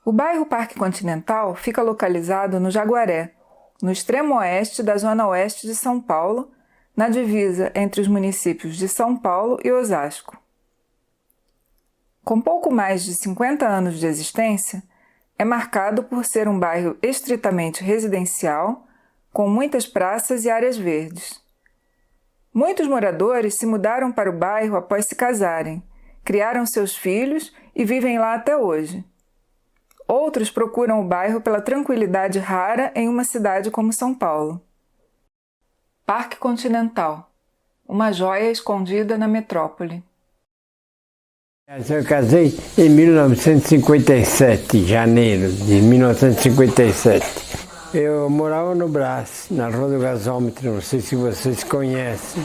O bairro Parque Continental fica localizado no Jaguaré, no extremo oeste da zona oeste de São Paulo, na divisa entre os municípios de São Paulo e Osasco. Com pouco mais de 50 anos de existência, é marcado por ser um bairro estritamente residencial, com muitas praças e áreas verdes. Muitos moradores se mudaram para o bairro após se casarem, criaram seus filhos e vivem lá até hoje. Outros procuram o bairro pela tranquilidade rara em uma cidade como São Paulo. Parque Continental, uma joia escondida na metrópole. Eu casei em 1957, janeiro de 1957. Eu morava no Brás, na Rua do Gasômetro, não sei se vocês conhecem,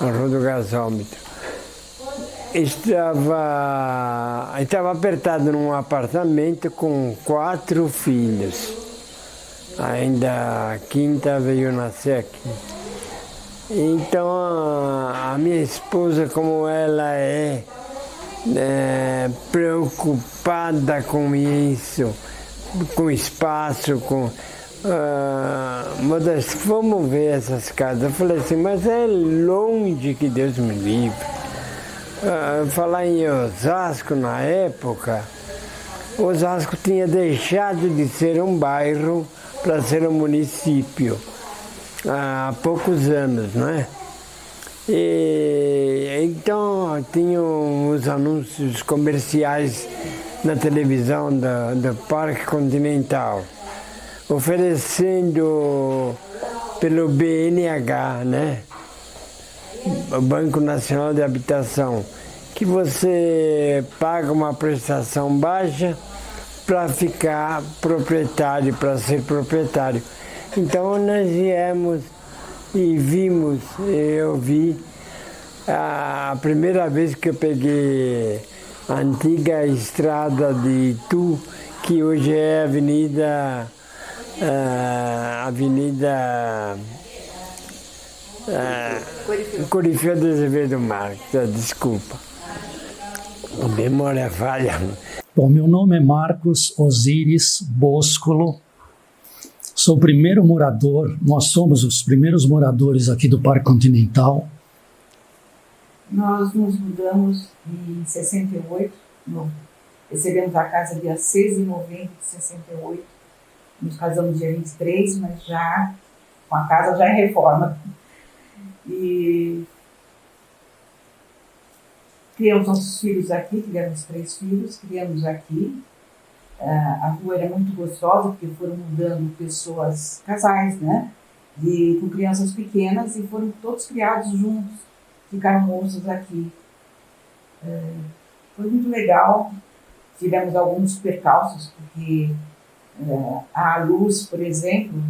a Rua do Gasômetro. Estava apertado num apartamento com 4 filhos. Ainda a quinta veio nascer aqui. Então a minha esposa, como ela é preocupada com isso, com espaço, Modesto, vamos ver essas casas. Eu falei assim, mas é longe, que Deus me livre. Falar em Osasco na época, Osasco tinha deixado de ser um bairro para ser um município há poucos anos, não é? Então tinham os anúncios comerciais na televisão do Parque Continental, oferecendo pelo BNH, né? O Banco Nacional de Habitação, que você paga uma prestação baixa para ficar proprietário, para ser proprietário. Então nós viemos e vimos, eu vi, a primeira vez que eu peguei a antiga estrada de Itu, que hoje é Avenida Corifeu de Azevedo Marques, desculpa, a memória falha. Bom, meu nome é Marcos Osíris Boscolo, sou o primeiro morador, nós somos os primeiros moradores aqui do Parque Continental. Nós nos mudamos em 68, recebemos a casa dia 6 de novembro de 68, nos casamos dia 23, mas já com a casa já em reforma. E criamos nossos filhos aqui, tivemos 3 filhos, criamos aqui. A rua era muito gostosa, porque foram mudando pessoas, casais, né? Com crianças pequenas, e foram todos criados juntos, ficaram moços aqui. Foi muito legal, tivemos alguns percalços, porque a luz, por exemplo,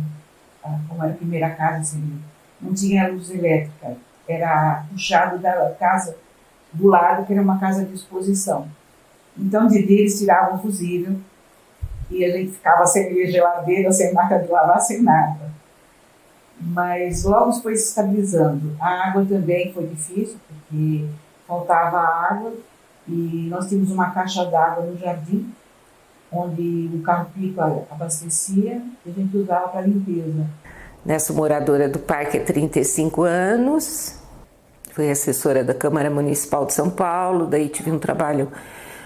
como era a primeira casa, assim, não tinha luz elétrica, era puxado da casa do lado, que era uma casa de exposição. Então, de dia eles tiravam o fusível e a gente ficava sem geladeira, sem máquina de lavar, sem nada. Mas logo foi se estabilizando. A água também foi difícil, porque faltava água e nós tínhamos uma caixa d'água no jardim, onde o carro-pipa abastecia e a gente usava para limpeza. Sou moradora do parque há 35 anos, fui assessora da Câmara Municipal de São Paulo, daí tive um trabalho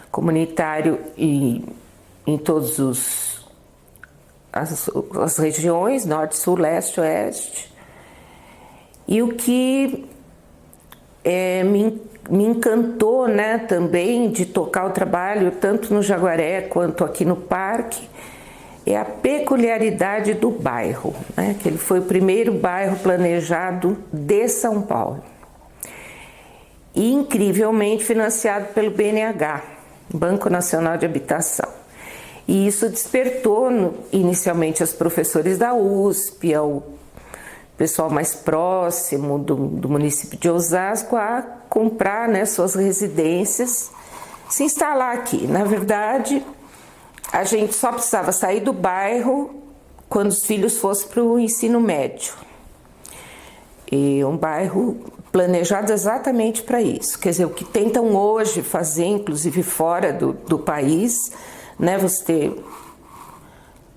comunitário em todas as regiões, norte, sul, leste, oeste. E o que me encantou, né, também de tocar o trabalho, tanto no Jaguaré quanto aqui no parque, é a peculiaridade do bairro, né? Que ele foi o primeiro bairro planejado de São Paulo e incrivelmente financiado pelo BNH, Banco Nacional de Habitação. E isso despertou inicialmente os professores da USP, ao pessoal mais próximo do município de Osasco a comprar, né, suas residências, se instalar aqui. Na verdade, a gente só precisava sair do bairro quando os filhos fossem para o ensino médio. E um bairro planejado exatamente para isso. Quer dizer, o que tentam hoje fazer, inclusive fora do país, né? Você ter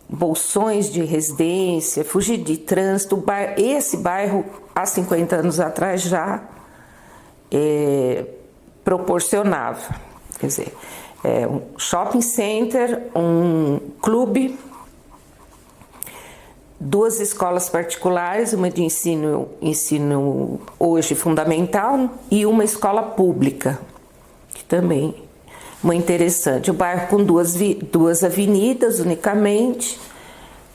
bolsões de residência, fugir de trânsito. Esse bairro, há 50 anos atrás, já proporcionava. Quer dizer, um shopping center, um clube, 2 escolas particulares, uma de ensino hoje fundamental e uma escola pública, que também é muito interessante. O bairro com duas avenidas unicamente,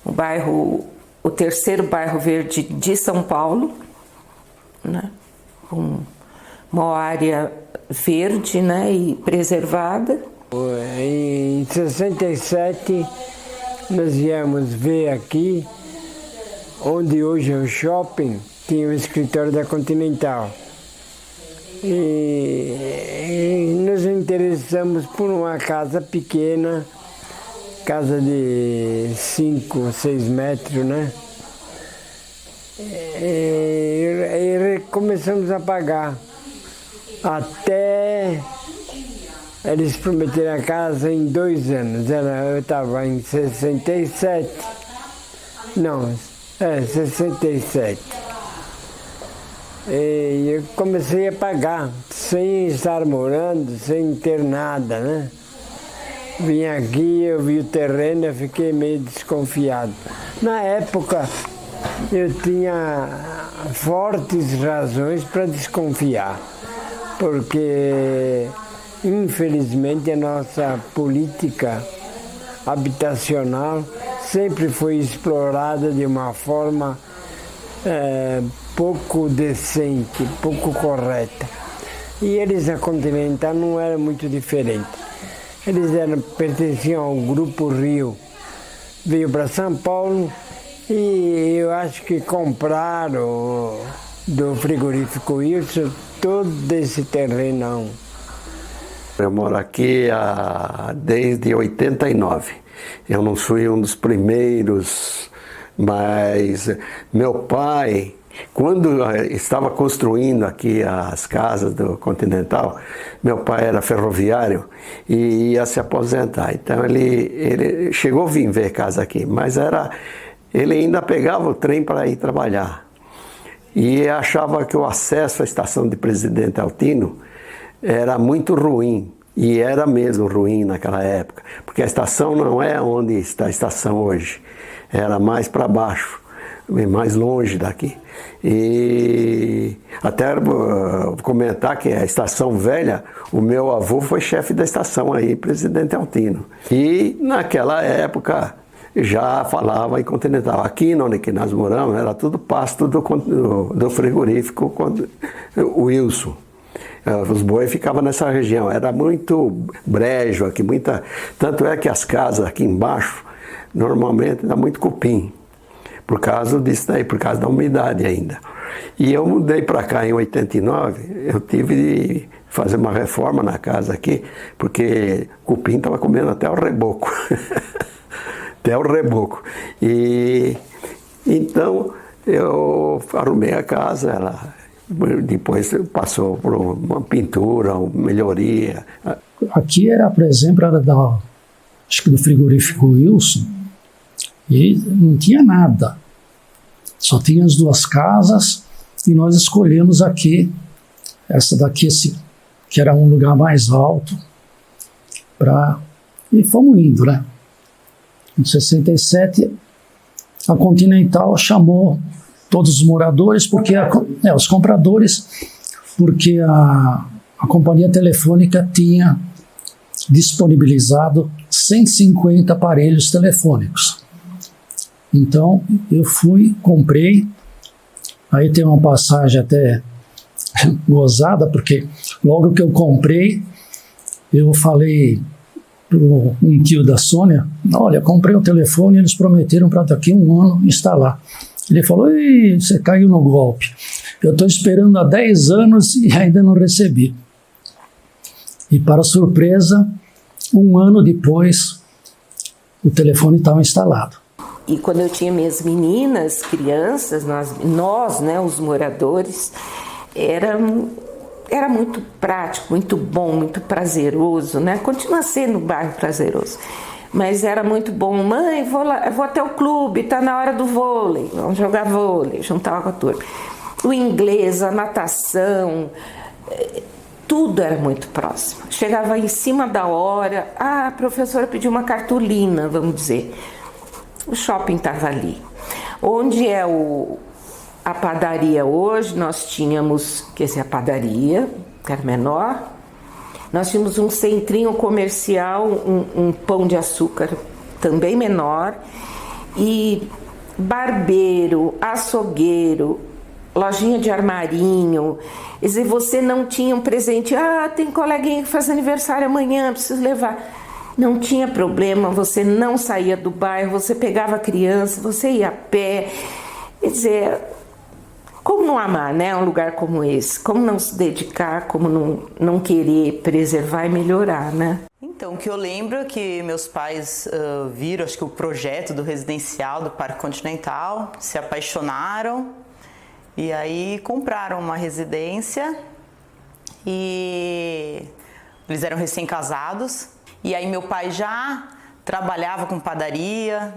o terceiro bairro verde de São Paulo, né, com uma área verde, né, e preservada. Em 67 nós viemos ver aqui, onde hoje é o shopping, tinha o escritório da Continental. E nos interessamos por uma casa pequena, casa de 5, 6 metros, né? E começamos a pagar. Até eles prometeram a casa em 2 anos. Eu estava em 67. Não, 67. E eu comecei a pagar, sem estar morando, sem ter nada, né? Vim aqui, eu vi o terreno, eu fiquei meio desconfiado. Na época, eu tinha fortes razões para desconfiar, porque, infelizmente, a nossa política habitacional sempre foi explorada de uma forma pouco decente, pouco correta. E eles, a Continental, não era muito diferente. Eles pertenciam ao Grupo Rio. Veio para São Paulo e eu acho que compraram do frigorífico Wilson todo esse terrenão. Eu moro aqui desde 89. Eu não fui um dos primeiros, mas meu pai, quando estava construindo aqui as casas do Continental, meu pai era ferroviário e ia se aposentar. Então ele chegou a vir ver casa aqui, mas ele ainda pegava o trem para ir trabalhar. E achava que o acesso à estação de Presidente Altino era muito ruim. E era mesmo ruim naquela época, porque a estação não é onde está a estação hoje, era mais para baixo, mais longe daqui. E até vou comentar que a estação velha, o meu avô foi chefe da estação aí, Presidente Altino. E naquela época já falava em Continental. Aqui onde nós moramos era tudo pasto do frigorífico Wilson. Os bois ficavam nessa região, era muito brejo aqui, tanto é que as casas aqui embaixo, normalmente dá muito cupim, por causa disso daí, por causa da umidade ainda. E eu mudei para cá em 89, eu tive de fazer uma reforma na casa aqui, porque cupim estava comendo até o reboco, até o reboco. E então eu arrumei a casa, depois passou por uma pintura, uma melhoria. Aqui era, por exemplo, acho que do frigorífico Wilson, e não tinha nada. Só tinha as 2 casas e nós escolhemos aqui, essa daqui, que era um lugar mais alto, e fomos indo, né? Em 67, a Continental chamou todos os moradores, porque os compradores, porque a companhia telefônica tinha disponibilizado 150 aparelhos telefônicos. Então eu comprei, aí tem uma passagem até gozada, porque logo que eu comprei, eu falei para um tio da Sônia, olha, comprei o telefone e eles prometeram para daqui 1 ano instalar. Ele falou, você caiu no golpe. Eu estou esperando há 10 anos e ainda não recebi. E para surpresa, 1 ano depois, o telefone estava instalado. E quando eu tinha minhas meninas, crianças, nós, né, os moradores, era muito prático, muito bom, muito prazeroso, né? Continua sendo um bairro prazeroso. Mas era muito bom. Mãe, vou lá, vou até o clube, tá na hora do vôlei, vamos jogar vôlei, juntava com a turma. O inglês, a natação, tudo era muito próximo. Chegava em cima da hora, a professora pediu uma cartolina, vamos dizer. O shopping estava ali. Onde é a padaria hoje, nós tínhamos, quer dizer, a padaria, que era menor, nós tínhamos um centrinho comercial, um pão de açúcar também menor, e barbeiro, açougueiro, lojinha de armarinho. Quer dizer, você não tinha um presente, tem coleguinha que faz aniversário amanhã, preciso levar. Não tinha problema, você não saía do bairro, você pegava a criança, você ia a pé. Quer dizer, como não amar, né, um lugar como esse? Como não se dedicar, como não querer preservar e melhorar, né? Então, o que eu lembro é que meus pais viram, acho que o projeto do residencial do Parque Continental, se apaixonaram e aí compraram uma residência e eles eram recém-casados. E aí meu pai já trabalhava com padaria,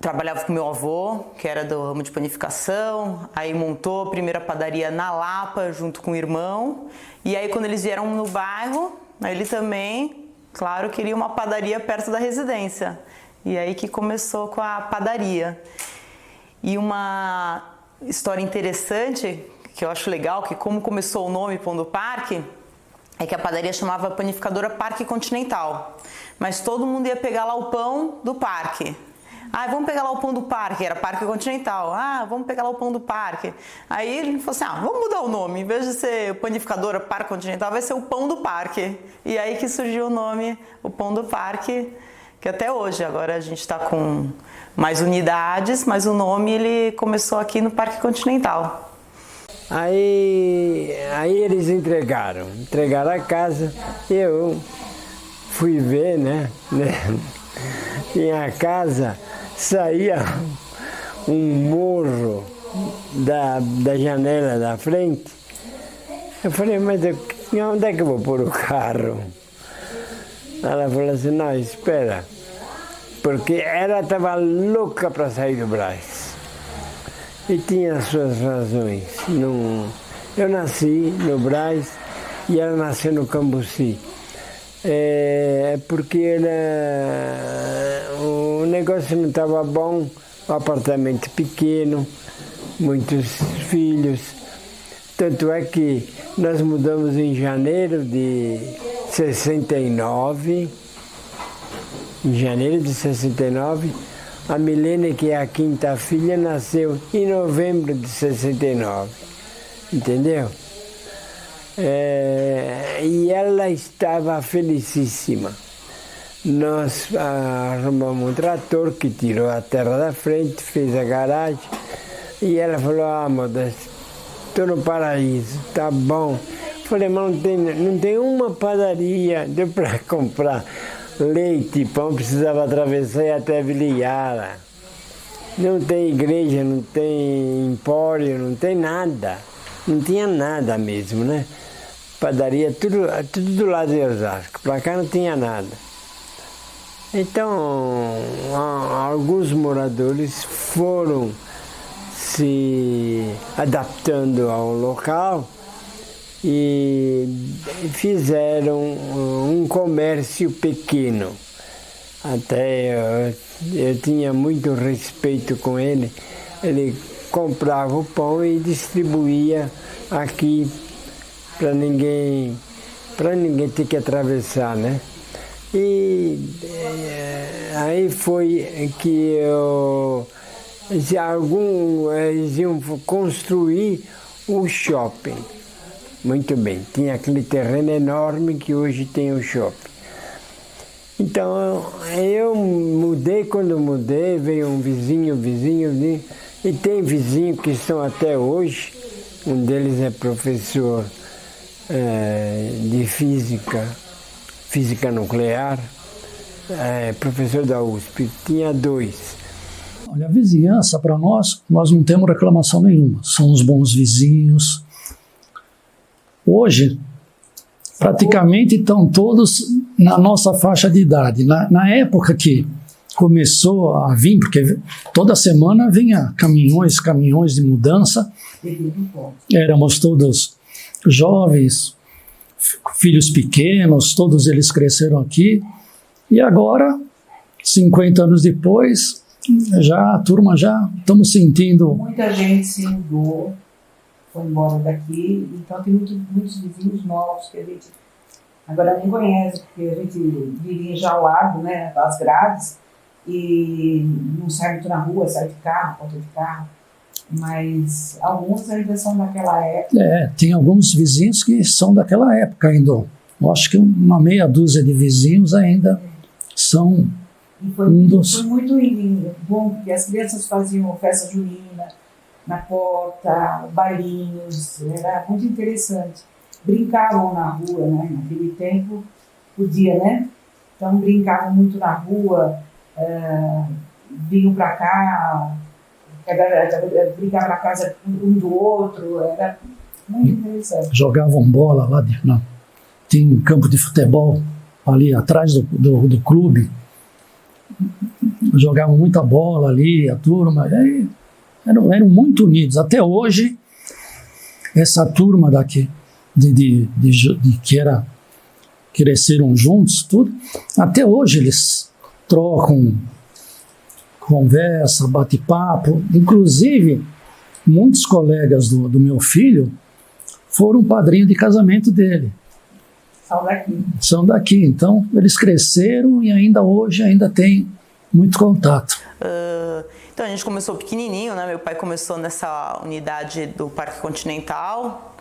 trabalhava com meu avô, que era do ramo de panificação, aí montou a primeira padaria na Lapa junto com o irmão. E aí quando eles vieram no bairro, ele também, claro, queria uma padaria perto da residência. E aí que começou com a padaria. E uma história interessante, que eu acho legal, que como começou o nome Pão do Parque, é que a padaria chamava Panificadora Parque Continental. Mas todo mundo ia pegar lá o pão do parque. Vamos pegar lá o pão do parque, era Parque Continental. Vamos pegar lá o pão do parque. Aí ele falou assim, vamos mudar o nome. Em vez de ser Panificadora Parque Continental, vai ser o Pão do Parque. E aí que surgiu o nome, o Pão do Parque, que até hoje, agora a gente está com mais unidades, mas o nome ele começou aqui no Parque Continental. Aí eles entregaram a casa, eu fui ver, né? E a casa saía um morro da janela da frente. Eu falei, mas onde é que eu vou pôr o carro? Ela falou assim, não, espera, porque ela estava louca para sair do Brás. E tinha suas razões. Eu nasci no Brás e ela nasceu no Cambuci. Porque o negócio não estava bom, um apartamento pequeno, muitos filhos. Tanto é que nós mudamos em janeiro de 69. Em janeiro de 69. A Milene, que é a quinta filha, nasceu em novembro de 69, entendeu? E ela estava felicíssima. Nós arrumamos um trator que tirou a terra da frente, fez a garagem, e ela falou, Modesto, estou no paraíso, tá bom. Falei, mas não tem uma padaria, deu para comprar leite e pão, precisava atravessar até Viliara. Não tem igreja, não tem empório, não tem nada. Não tinha nada mesmo, né? Padaria, tudo do lado de Osasco. Para cá não tinha nada. Então, alguns moradores foram se adaptando ao local e fizeram um comércio pequeno. Até eu tinha muito respeito com ele. Ele comprava o pão e distribuía aqui para ninguém ter que atravessar, né? E aí foi que eles iam construir o shopping. Muito bem, tinha aquele terreno enorme que hoje tem o shopping. Então, eu mudei, quando mudei, veio um vizinho, e tem vizinhos que estão até hoje, um deles é professor de física nuclear, professor da USP, tinha 2. Olha, a vizinhança, para nós não temos reclamação nenhuma, são os bons vizinhos. Hoje, praticamente estão todos na nossa faixa de idade. Na época que começou a vir, porque toda semana vinha caminhões de mudança, éramos todos jovens, filhos pequenos, todos eles cresceram aqui, e agora, 50 anos depois, já a turma já estamos sentindo... Muita gente se mudou, foi embora daqui, então tem muitos vizinhos novos que a gente agora nem conhece, porque a gente vive enjaulado, né, das grades, e não sai muito na rua, sai de carro, porta de carro, mas alguns ainda são daquela época. Tem alguns vizinhos que são daquela época ainda. Eu acho que uma meia dúzia de vizinhos ainda são foi muito bom, porque as crianças faziam festa junina na porta, bailinhos, era muito interessante. Brincavam na rua, né? Naquele tempo podia, né? Então brincavam muito na rua, vinham para cá, brincavam na casa um do outro, era muito interessante. Jogavam bola lá, tem um campo de futebol ali atrás do clube, jogavam muita bola ali, a turma, eram muito unidos. Até hoje, essa turma daqui, que cresceram juntos, tudo, até hoje eles trocam conversa, bate-papo. Inclusive, muitos colegas do meu filho foram padrinho de casamento dele. São daqui. Então, eles cresceram e ainda hoje tem muito contato. Então, a gente começou pequenininho, né? Meu pai começou nessa unidade do Parque Continental,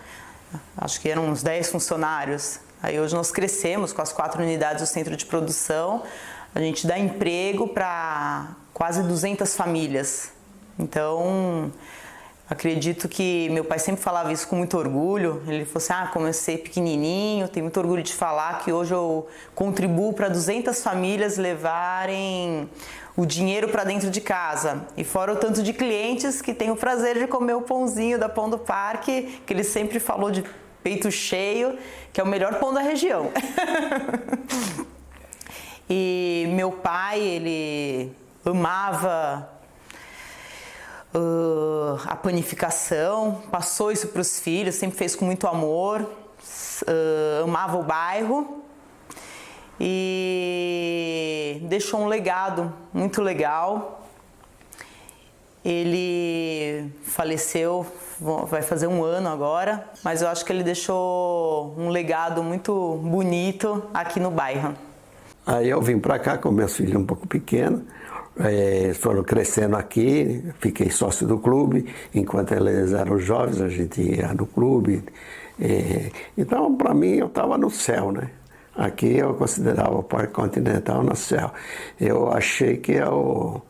acho que eram uns 10 funcionários. Aí hoje nós crescemos com as 4 unidades do centro de produção. A gente dá emprego para quase 200 famílias. Então, acredito que meu pai sempre falava isso com muito orgulho. Ele falou assim, comecei pequenininho, tenho muito orgulho de falar que hoje eu contribuo para 200 famílias levarem o dinheiro para dentro de casa. E fora o tanto de clientes que têm o prazer de comer o pãozinho da Pão do Parque, que ele sempre falou de peito cheio, que é o melhor pão da região. E meu pai, ele amava a panificação, passou isso para os filhos, sempre fez com muito amor, amava o bairro e deixou um legado muito legal. Ele faleceu, vai fazer 1 ano agora, mas eu acho que ele deixou um legado muito bonito aqui no bairro. Aí eu vim para cá com meus filhos um pouco pequenos, eles foram crescendo aqui, fiquei sócio do clube, enquanto eles eram jovens a gente ia no clube. Então, para mim, eu estava no céu, né? Aqui eu considerava o Parque Continental no céu. Eu achei que eu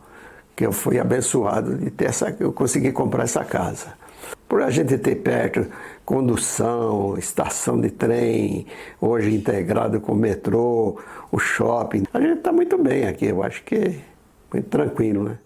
fui abençoado de ter eu consegui comprar essa casa. Por a gente ter perto condução, estação de trem, hoje integrado com o metrô, o shopping, a gente está muito bem aqui, eu acho que muito tranquilo, né?